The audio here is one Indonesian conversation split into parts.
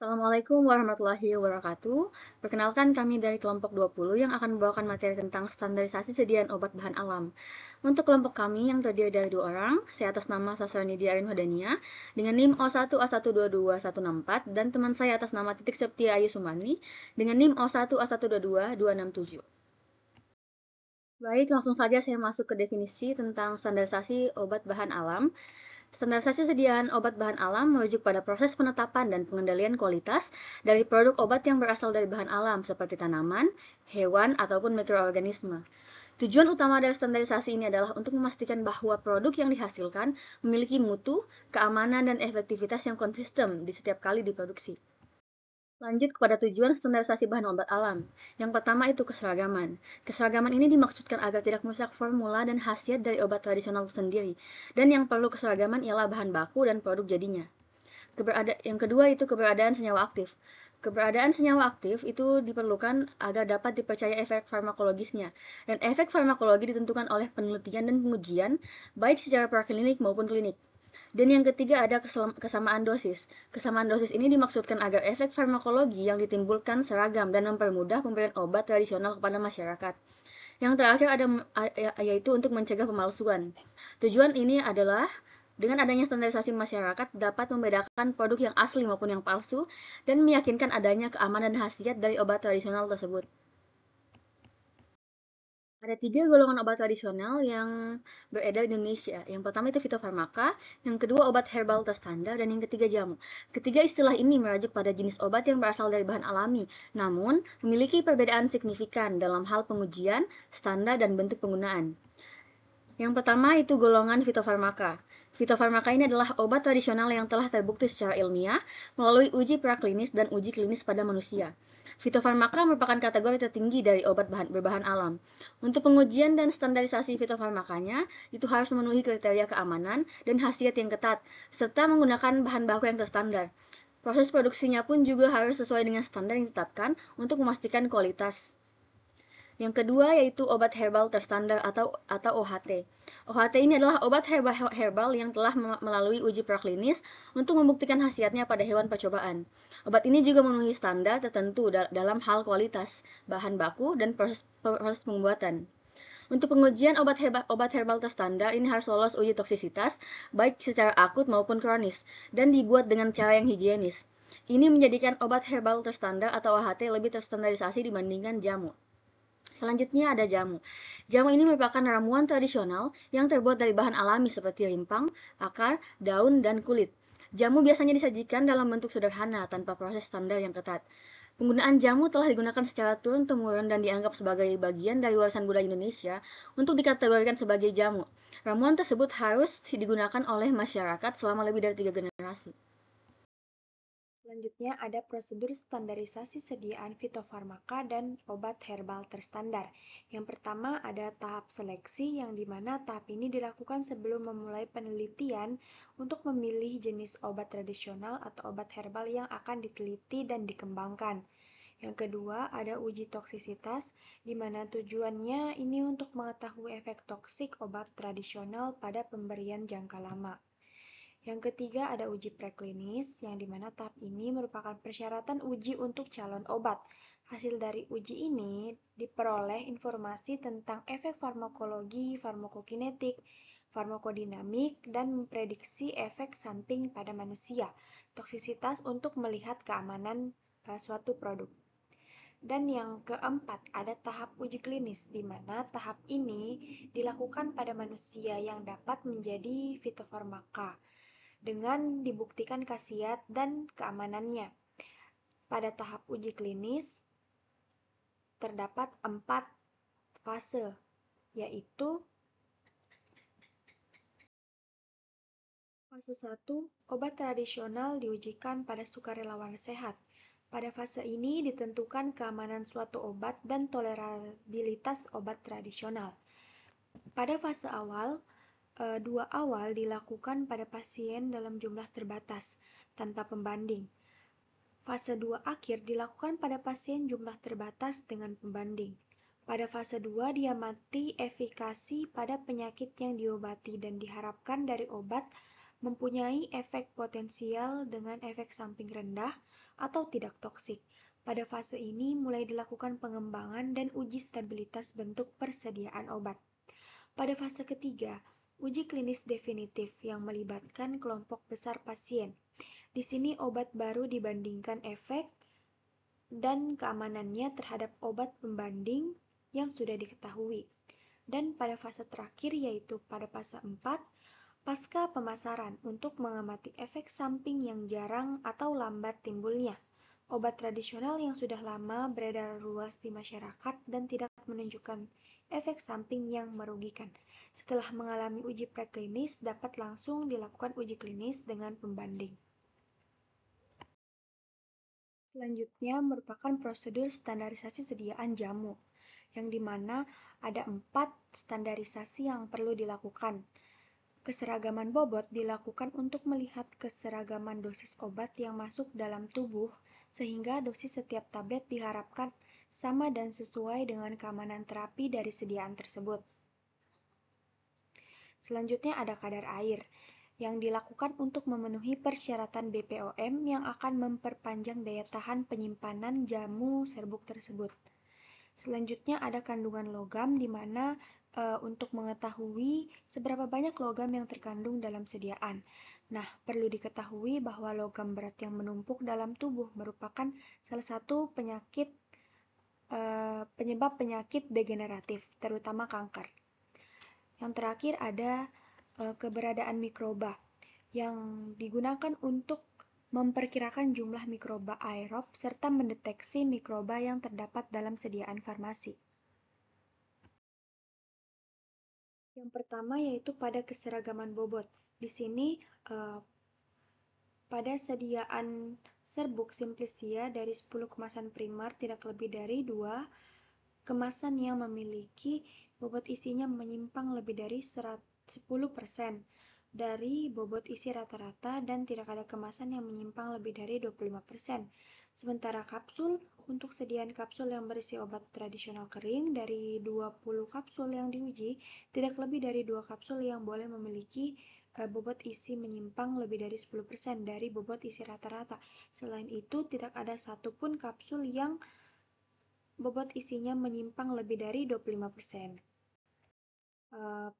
Assalamualaikum warahmatullahi wabarakatuh. Perkenalkan kami dari kelompok 20 yang akan membawakan materi tentang standarisasi sediaan obat bahan alam. Untuk kelompok kami yang terdiri dari 2 orang, saya atas nama Sasranidia Arin Hodania dengan NIM O1A1221164 dan teman saya atas nama Titik Septia Ayu Sumani dengan NIM O1A1222267. Baik, langsung saja saya masuk ke definisi tentang standarisasi obat bahan alam. Standarisasi sediaan obat bahan alam merujuk pada proses penetapan dan pengendalian kualitas dari produk obat yang berasal dari bahan alam seperti tanaman, hewan, ataupun mikroorganisme. Tujuan utama dari standarisasi ini adalah untuk memastikan bahwa produk yang dihasilkan memiliki mutu, keamanan, dan efektivitas yang konsisten di setiap kali diproduksi. Lanjut kepada tujuan standarisasi bahan obat alam. Yang pertama itu keseragaman. Keseragaman ini dimaksudkan agar tidak merusak formula dan khasiat dari obat tradisional itu sendiri. Dan yang perlu keseragaman ialah bahan baku dan produk jadinya. Yang kedua itu keberadaan senyawa aktif. Keberadaan senyawa aktif itu diperlukan agar dapat dipercaya efek farmakologisnya. Dan efek farmakologi ditentukan oleh penelitian dan pengujian, baik secara praklinik maupun klinik. Dan yang ketiga ada kesamaan dosis. Kesamaan dosis ini dimaksudkan agar efek farmakologi yang ditimbulkan seragam dan mempermudah pemberian obat tradisional kepada masyarakat. Yang terakhir yaitu untuk mencegah pemalsuan. Tujuan ini adalah dengan adanya standarisasi masyarakat dapat membedakan produk yang asli maupun yang palsu dan meyakinkan adanya keamanan dan khasiat dari obat tradisional tersebut. Ada 3 golongan obat tradisional yang beredar di Indonesia. Yang pertama itu fitofarmaka, yang kedua obat herbal terstandar, dan yang ketiga jamu. Ketiga istilah ini merujuk pada jenis obat yang berasal dari bahan alami, namun memiliki perbedaan signifikan dalam hal pengujian, standar, dan bentuk penggunaan. Yang pertama itu golongan fitofarmaka. Fitofarmaka ini adalah obat tradisional yang telah terbukti secara ilmiah melalui uji praklinis dan uji klinis pada manusia. Fitofarmaka merupakan kategori tertinggi dari obat berbahan alam. Untuk pengujian dan standarisasi fitofarmakanya, itu harus memenuhi kriteria keamanan dan khasiat yang ketat, serta menggunakan bahan baku yang terstandar. Proses produksinya pun juga harus sesuai dengan standar yang ditetapkan untuk memastikan kualitas. Yang kedua yaitu obat herbal terstandar atau OHT. OHT ini adalah obat herbal yang telah melalui uji praklinis untuk membuktikan khasiatnya pada hewan percobaan. Obat ini juga memenuhi standar tertentu dalam hal kualitas, bahan baku, dan proses pembuatan. Untuk pengujian obat herbal terstandar ini harus lolos uji toksisitas, baik secara akut maupun kronis, dan dibuat dengan cara yang higienis. Ini menjadikan obat herbal terstandar atau OHT lebih terstandarisasi dibandingkan jamu. Selanjutnya ada jamu. Jamu ini merupakan ramuan tradisional yang terbuat dari bahan alami seperti rimpang, akar, daun, dan kulit. Jamu biasanya disajikan dalam bentuk sederhana tanpa proses standar yang ketat. Penggunaan jamu telah digunakan secara turun-temurun dan dianggap sebagai bagian dari warisan budaya Indonesia untuk dikategorikan sebagai jamu. Ramuan tersebut harus digunakan oleh masyarakat selama lebih dari 3 generasi. Selanjutnya ada prosedur standarisasi sediaan fitofarmaka dan obat herbal terstandar. Yang pertama ada tahap seleksi yang dimana tahap ini dilakukan sebelum memulai penelitian untuk memilih jenis obat tradisional atau obat herbal yang akan diteliti dan dikembangkan. Yang kedua ada uji toksisitas, di mana tujuannya ini untuk mengetahui efek toksik obat tradisional pada pemberian jangka lama. Yang ketiga ada uji preklinis, yang dimana tahap ini merupakan persyaratan uji untuk calon obat. Hasil dari uji ini diperoleh informasi tentang efek farmakologi, farmakokinetik, farmakodinamik, dan memprediksi efek samping pada manusia, toksisitas untuk melihat keamanan suatu produk. Dan yang keempat, ada tahap uji klinis, di mana tahap ini dilakukan pada manusia yang dapat menjadi fitofarmaka dengan dibuktikan khasiat dan keamanannya. Pada tahap uji klinis, terdapat 4 fase, yaitu fase 1, obat tradisional diujikan pada sukarelawan sehat. Pada fase ini ditentukan keamanan suatu obat dan tolerabilitas obat tradisional. Pada fase awal, 2 awal dilakukan pada pasien dalam jumlah terbatas, tanpa pembanding. Fase 2 akhir dilakukan pada pasien jumlah terbatas dengan pembanding. Pada fase 2 diamati efikasi pada penyakit yang diobati dan diharapkan dari obat mempunyai efek potensial dengan efek samping rendah atau tidak toksik. Pada fase ini mulai dilakukan pengembangan dan uji stabilitas bentuk persediaan obat. Pada fase ketiga, uji klinis definitif yang melibatkan kelompok besar pasien. Di sini obat baru dibandingkan efek dan keamanannya terhadap obat pembanding yang sudah diketahui. Dan pada fase terakhir yaitu pada fase 4, pasca pemasaran untuk mengamati efek samping yang jarang atau lambat timbulnya. Obat tradisional yang sudah lama beredar luas di masyarakat dan tidak menunjukkan efek samping yang merugikan. Setelah mengalami uji preklinis, dapat langsung dilakukan uji klinis dengan pembanding. Selanjutnya merupakan prosedur standarisasi sediaan jamu, yang dimana ada 4 standarisasi yang perlu dilakukan. Keseragaman bobot dilakukan untuk melihat keseragaman dosis obat yang masuk dalam tubuh, sehingga dosis setiap tablet diharapkan sama dan sesuai dengan keamanan terapi dari sediaan tersebut. Selanjutnya ada kadar air, yang dilakukan untuk memenuhi persyaratan BPOM yang akan memperpanjang daya tahan penyimpanan jamu serbuk tersebut. Selanjutnya ada kandungan logam, di mana untuk mengetahui seberapa banyak logam yang terkandung dalam sediaan. Nah, perlu diketahui bahwa logam berat yang menumpuk dalam tubuh merupakan salah satu penyebab penyakit degeneratif, terutama kanker. Yang terakhir ada keberadaan mikroba, yang digunakan untuk memperkirakan jumlah mikroba aerob serta mendeteksi mikroba yang terdapat dalam sediaan farmasi. Yang pertama yaitu pada keseragaman bobot. Di sini pada sediaan serbuk Simplicia dari 10 kemasan primer tidak lebih dari 2 kemasan yang memiliki bobot isinya menyimpang lebih dari 10% dari bobot isi rata-rata dan tidak ada kemasan yang menyimpang lebih dari 25%. Sementara kapsul, untuk sediaan kapsul yang berisi obat tradisional kering, dari 20 kapsul yang diuji, tidak lebih dari 2 kapsul yang boleh memiliki bobot isi menyimpang lebih dari 10% dari bobot isi rata-rata. Selain itu, tidak ada satupun kapsul yang bobot isinya menyimpang lebih dari 25%.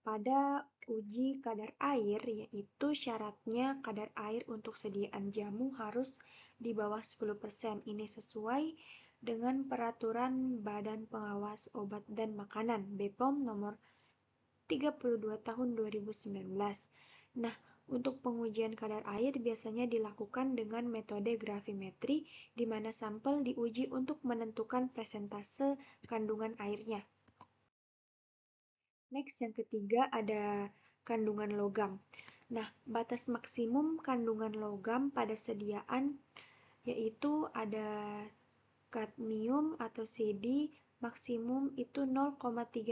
Pada uji kadar air, yaitu syaratnya kadar air untuk sediaan jamu harus di bawah 10%. Ini sesuai dengan peraturan Badan Pengawas Obat dan Makanan (BPOM) nomor 32 tahun 2019. Nah, untuk pengujian kadar air biasanya dilakukan dengan metode gravimetri, di mana sampel diuji untuk menentukan persentase kandungan airnya. Next, yang ketiga ada kandungan logam. Nah, batas maksimum kandungan logam pada sediaan yaitu ada kadmium atau CD, maksimum itu 0,3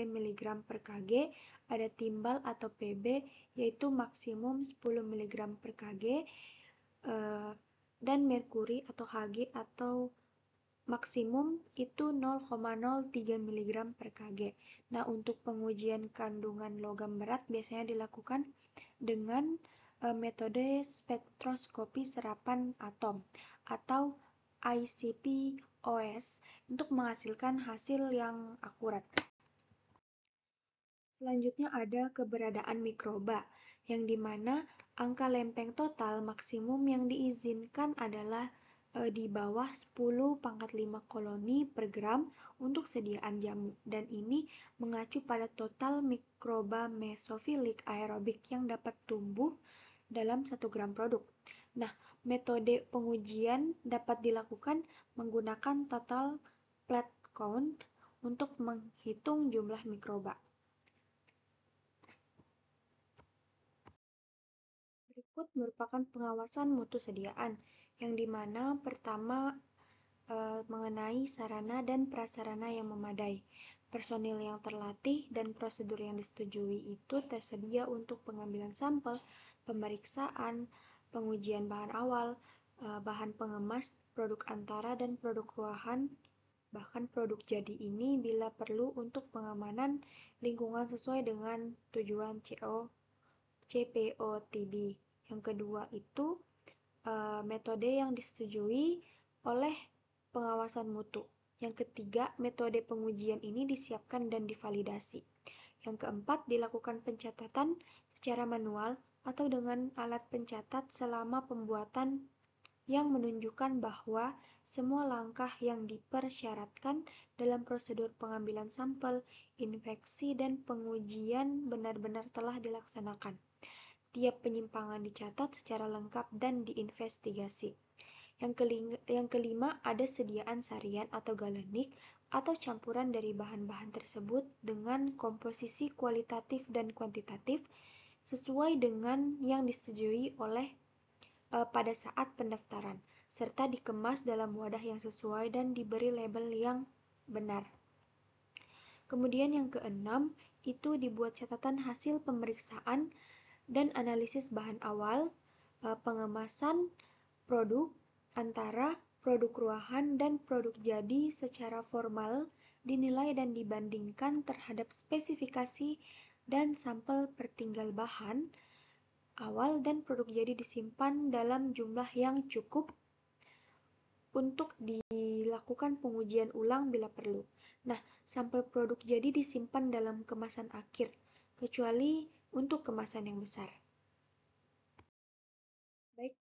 mg per kg, ada timbal atau Pb yaitu maksimum 10 mg per kg, dan merkuri atau Hg atau maksimum itu 0,03 mg per kg. Nah, untuk pengujian kandungan logam berat biasanya dilakukan dengan metode spektroskopi serapan atom atau ICP-OS untuk menghasilkan hasil yang akurat. Selanjutnya ada keberadaan mikroba, yang dimana angka lempeng total maksimum yang diizinkan adalah di bawah 10⁵ koloni per gram untuk sediaan jamu, dan ini mengacu pada total mikroba mesofilik aerobik yang dapat tumbuh dalam 1 gram produk. Nah, metode pengujian dapat dilakukan menggunakan total plate count untuk menghitung jumlah mikroba. Berikut merupakan pengawasan mutu sediaan, yang dimana pertama mengenai sarana dan prasarana yang memadai. Personil yang terlatih dan prosedur yang disetujui itu tersedia untuk pengambilan sampel, pemeriksaan, pengujian bahan awal, bahan pengemas, produk antara, dan produk ruahan, bahkan produk jadi ini bila perlu untuk pengamanan lingkungan sesuai dengan tujuan CPOTB. Yang kedua itu metode yang disetujui oleh pengawasan mutu. Yang ketiga, metode pengujian ini disiapkan dan divalidasi. Yang keempat, dilakukan pencatatan secara manual atau dengan alat pencatat selama pembuatan yang menunjukkan bahwa semua langkah yang dipersyaratkan dalam prosedur pengambilan sampel, infeksi, dan pengujian benar-benar telah dilaksanakan. Tiap penyimpangan dicatat secara lengkap dan diinvestigasi. Yang kelima, ada sediaan sarian atau galenik atau campuran dari bahan-bahan tersebut dengan komposisi kualitatif dan kuantitatif sesuai dengan yang disetujui oleh pada saat pendaftaran, serta dikemas dalam wadah yang sesuai dan diberi label yang benar. Kemudian yang keenam, itu dibuat catatan hasil pemeriksaan dan analisis bahan awal, pengemasan produk antara produk ruahan dan produk jadi secara formal dinilai dan dibandingkan terhadap spesifikasi dan sampel pertinggal bahan awal dan produk jadi disimpan dalam jumlah yang cukup untuk dilakukan pengujian ulang bila perlu. Nah, sampel produk jadi disimpan dalam kemasan akhir, kecuali untuk kemasan yang besar. Baik,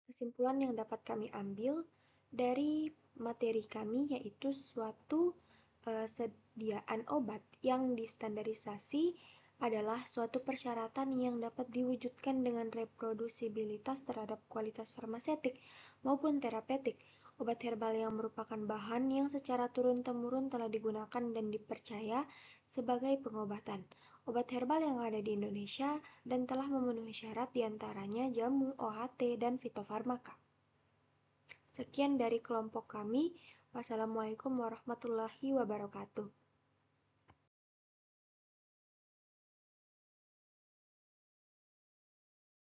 kesimpulan yang dapat kami ambil dari materi kami yaitu suatu sediaan obat yang distandarisasi adalah suatu persyaratan yang dapat diwujudkan dengan reprodusibilitas terhadap kualitas farmaseutik maupun terapeutik. Obat herbal yang merupakan bahan yang secara turun-temurun telah digunakan dan dipercaya sebagai pengobatan. Obat herbal yang ada di Indonesia dan telah memenuhi syarat diantaranya jamu, OHT, dan fitofarmaka. Sekian dari kelompok kami. Wassalamualaikum warahmatullahi wabarakatuh.